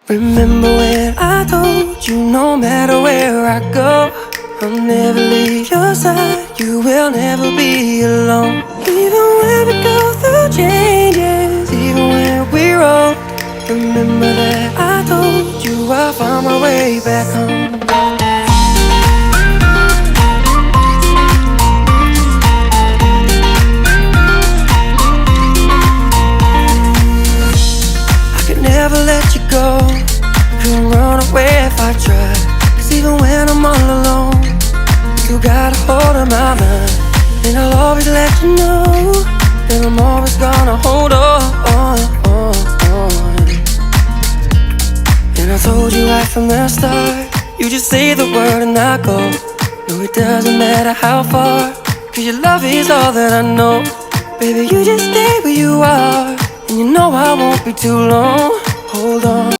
Remember when I told you no matter where I go, I'll never leave your side, you will never be alone. Even when we go through changes, even when we're old, remember that I told you I'll find my way back home. I could never let you go, couldn't run away if I tried. Cause even when I'm all alone, you got a hold of my mind. And I'll always let you know that I'm always gonna hold on. And I told you right from the start, you just say the word and I go. No, it doesn't matter how far, cause your love is all that I know. Baby, you just stay where you are, and you know I won't be too long. Hold on.